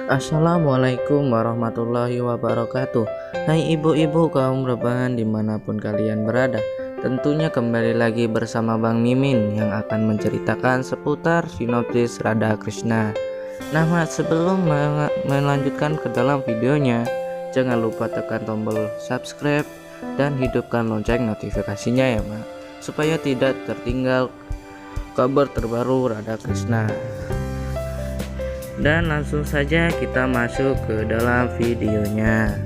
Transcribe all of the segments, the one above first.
Assalamualaikum warahmatullahi wabarakatuh. Hai ibu-ibu kaum rebahan dimanapun kalian berada. Tentunya kembali lagi bersama Bang Mimin yang akan menceritakan seputar sinopsis Radha Krishna. Nah, sebelum melanjutkan ke dalam videonya, jangan lupa tekan tombol subscribe dan hidupkan lonceng notifikasinya ya Mak, supaya tidak tertinggal kabar terbaru Radha Krishna. Dan langsung saja kita masuk ke dalam videonya.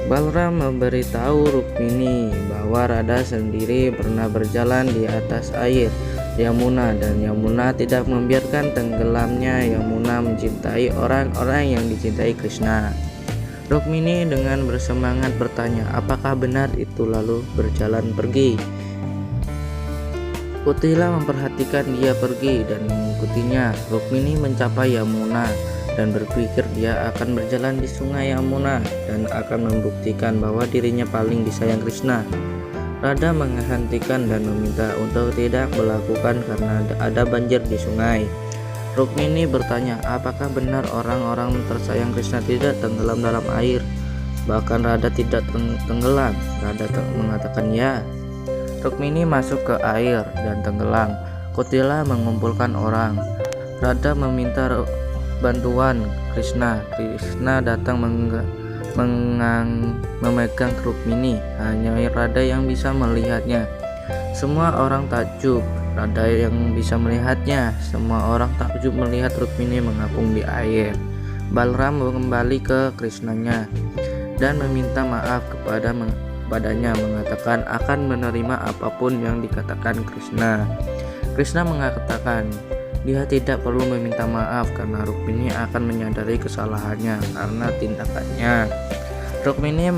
Balram memberitahu Rukmini bahwa Radha sendiri pernah berjalan di atas air Yamuna dan Yamuna tidak membiarkan tenggelamnya Yamuna mencintai orang-orang yang dicintai Krishna. Rukmini dengan bersemangat bertanya apakah benar itu, lalu berjalan pergi. Kutila memperhatikan dia pergi dan mengikutinya. Rukmini mencapai Yamuna dan berpikir dia akan berjalan di sungai Yamuna dan akan membuktikan bahwa dirinya paling disayang Krishna. Radha menghentikan dan meminta untuk tidak melakukan karena ada banjir di sungai. Rukmini bertanya apakah benar orang-orang tersayang Krishna tidak tenggelam dalam air. Bahkan Radha tidak tenggelam. Radha mengatakan ya. Rukmini masuk ke air dan tenggelam. Kutila mengumpulkan orang. Radha meminta bantuan Krishna. Krishna datang memegang Rukmini. Hanya Radha yang bisa melihatnya. Semua orang takjub. Radha yang bisa melihatnya. Semua orang takjub melihat Rukmini mengapung di air. Balram kembali ke Krishnanya dan meminta maaf padanya, mengatakan akan menerima apapun yang dikatakan Krishna. Krishna mengatakan dia tidak perlu meminta maaf karena Rukmini akan menyadari kesalahannya karena tindakannya. Rukmini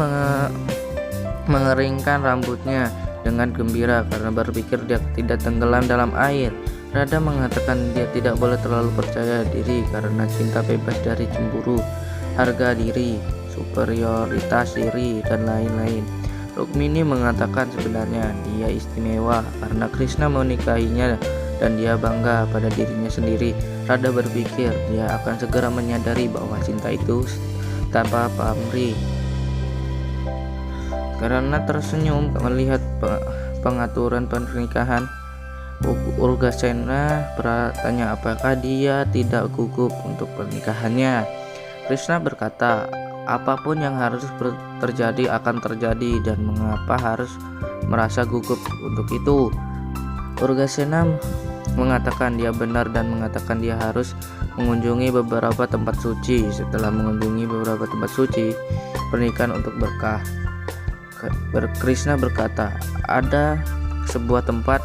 mengeringkan rambutnya dengan gembira karena berpikir dia tidak tenggelam dalam air. Radha mengatakan dia tidak boleh terlalu percaya diri karena cinta bebas dari cemburu, harga diri, superioritas diri, dan lain-lain. Rukmini mengatakan sebenarnya dia istimewa karena Krishna menikahinya dan dia bangga pada dirinya sendiri. Radha berpikir dia akan segera menyadari bahwa cinta itu tanpa pamrih. Karena tersenyum melihat pengaturan pernikahan, Urgasena bertanya apakah dia tidak gugup untuk pernikahannya. Krishna berkata apapun yang harus terjadi akan terjadi dan mengapa harus merasa gugup untuk itu. Urgasena mengatakan dia benar dan mengatakan dia harus mengunjungi beberapa tempat suci. Setelah mengunjungi beberapa tempat suci, pernikahan untuk berkah. Krishna berkata ada sebuah tempat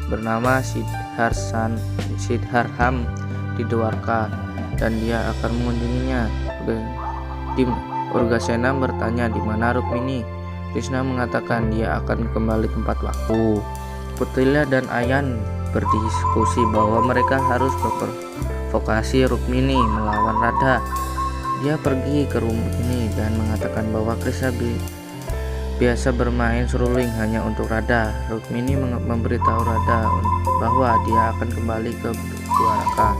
bernama Siddharham di Dwarka dan dia akan mengunjunginya. Urgasena bertanya di mana Rukmini. Krishna mengatakan dia akan kembali tempat waktu. Kutila dan Ayan berdiskusi bahwa mereka harus memprovokasi Rukmini melawan Radha. Dia pergi ke Rukmini dan mengatakan bahwa Krishna biasa bermain seruling hanya untuk Radha. Rukmini memberitahu Radha bahwa dia akan kembali ke Dwarka.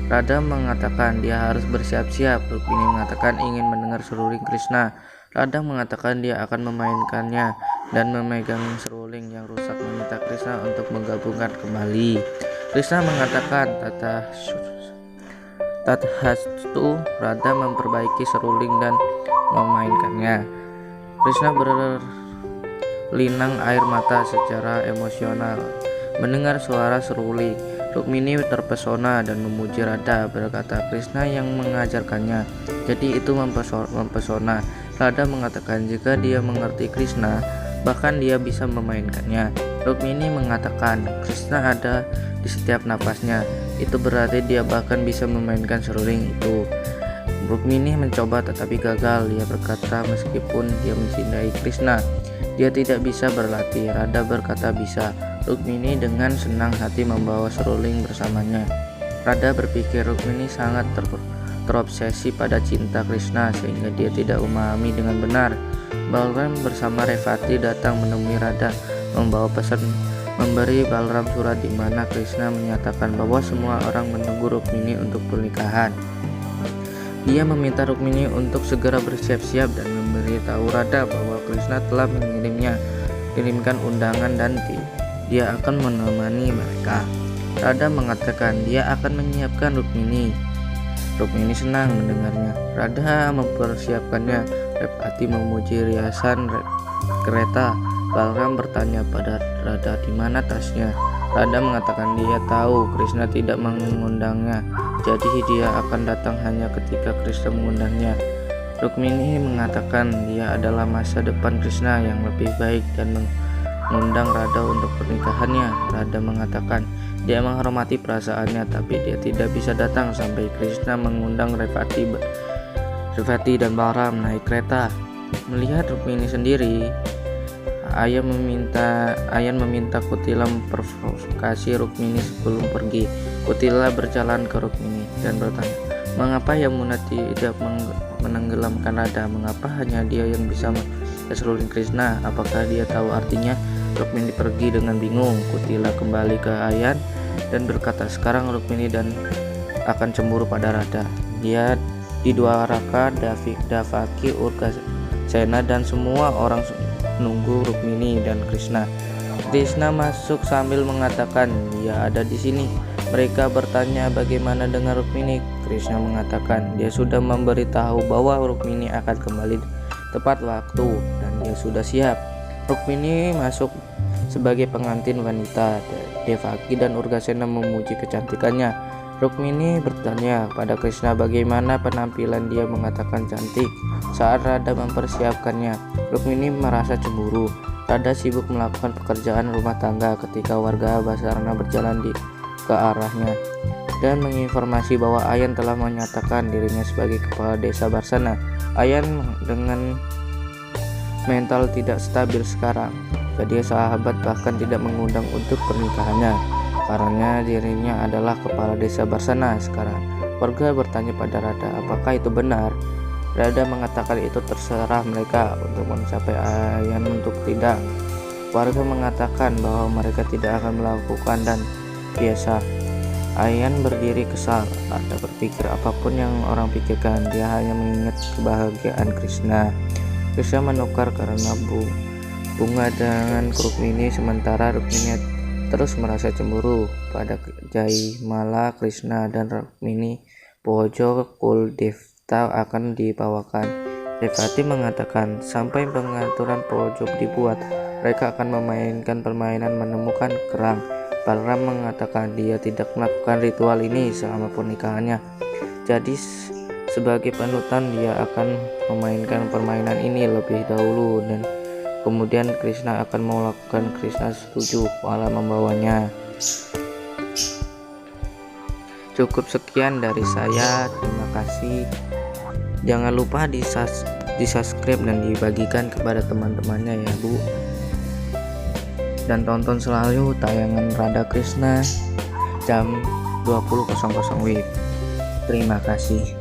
Radha mengatakan dia harus bersiap-siap. Rukmini mengatakan ingin mendengar seruling Krishna. Radha mengatakan dia akan memainkannya dan memegang seruling yang rusak, meminta Krishna untuk menggabungkan kembali. Krishna mengatakan tathastu. Radha memperbaiki seruling dan memainkannya. Krishna berlinang air mata secara emosional mendengar suara seruling. Rukmini terpesona dan memuji Radha, berkata Krishna yang mengajarkannya, jadi itu mempesona. Radha mengatakan jika dia mengerti Krishna, bahkan dia bisa memainkannya. Rukmini mengatakan Krishna ada di setiap napasnya, itu berarti dia bahkan bisa memainkan seruling itu. Rukmini mencoba tetapi gagal. Dia berkata meskipun dia mencintai Krishna, dia tidak bisa berlatih. Radha berkata bisa. Rukmini dengan senang hati membawa seruling bersamanya. Radha berpikir Rukmini sangat terobsesi pada cinta Krishna sehingga dia tidak memahami dengan benar. Balram bersama Revati datang menemui Radha membawa pesan memberi Balram surat di mana Krishna menyatakan bahwa semua orang menunggu Rukmini untuk pernikahan. Dia meminta Rukmini untuk segera bersiap-siap dan memberitahu Radha bahwa Krishna telah mengirimkan undangan dan dia akan menemani mereka. Radha mengatakan dia akan menyiapkan Rukmini. Rukmini senang mendengarnya. Radha mempersiapkannya. Revati memuji riasan kereta. Balram bertanya pada Radha di mana tasnya. Radha mengatakan dia tahu Krishna tidak mengundangnya, jadi dia akan datang hanya ketika Krishna mengundangnya. Rukmini mengatakan dia adalah masa depan Krishna yang lebih baik dan mengundang Radha untuk pernikahannya. Radha mengatakan dia menghormati perasaannya, tapi dia tidak bisa datang sampai Krishna mengundang Revati dan Balram naik kereta. Melihat Rukmini sendiri, Ayan meminta Kutila memprovokasi Rukmini sebelum pergi. Kutila berjalan ke Rukmini dan bertanya, mengapa Yamuna tidak menenggelamkan Radha? Mengapa hanya dia yang bisa seruling Krishna? Apakah dia tahu artinya? Rukmini pergi dengan bingung. Kutila kembali ke Ayan dan berkata, sekarang Rukmini dan akan cemburu pada Radha. Dia didwaraka, Devaki, Urgasena dan semua orang nunggu Rukmini dan Krishna. Krishna masuk sambil mengatakan, dia ada di sini. Mereka bertanya bagaimana dengan Rukmini. Krishna mengatakan dia sudah memberitahu bahwa Rukmini akan kembali tepat waktu dan dia sudah siap. Rukmini masuk sebagai pengantin wanita. Devaki dan Urgasena memuji kecantikannya. Rukmini bertanya pada Krishna bagaimana penampilan dia, mengatakan cantik. Saat Radha mempersiapkannya, Rukmini merasa cemburu. Radha sibuk melakukan pekerjaan rumah tangga ketika warga Basarna berjalan ke arahnya dan menginformasi bahwa Ayan telah menyatakan dirinya sebagai kepala desa Barsana. Ayan dengan mental tidak stabil sekarang, jadi sahabat bahkan tidak mengundang untuk pernikahannya karena dirinya adalah kepala desa Barsana sekarang. Warga bertanya pada Radha, apakah itu benar? Radha mengatakan itu terserah mereka untuk mencapai Ayan untuk tidak. Warga mengatakan bahwa mereka tidak akan melakukan dan biasa. Ayan berdiri kesal. Radha berpikir apapun yang orang pikirkan, dia hanya mengingat kebahagiaan Krishna. Krishna menukar karena bunga dengan Rukmini, sementara Rukmini terus merasa cemburu pada Jaimala. Krishna dan Rukmini Bojo Kuldevta akan dibawakan. Revati mengatakan sampai pengaturan pojok dibuat, mereka akan memainkan permainan menemukan kerang. Balram mengatakan dia tidak melakukan ritual ini selama pernikahannya, jadi sebagai panutan dia akan memainkan permainan ini lebih dahulu dan kemudian Krishna akan melakukan. Krishna setuju malah membawanya. Cukup sekian dari saya, terima kasih. Jangan lupa di subscribe dan dibagikan kepada teman-temannya ya Bu. Dan tonton selalu tayangan Radha Krishna jam 20.00 WIB. Terima kasih.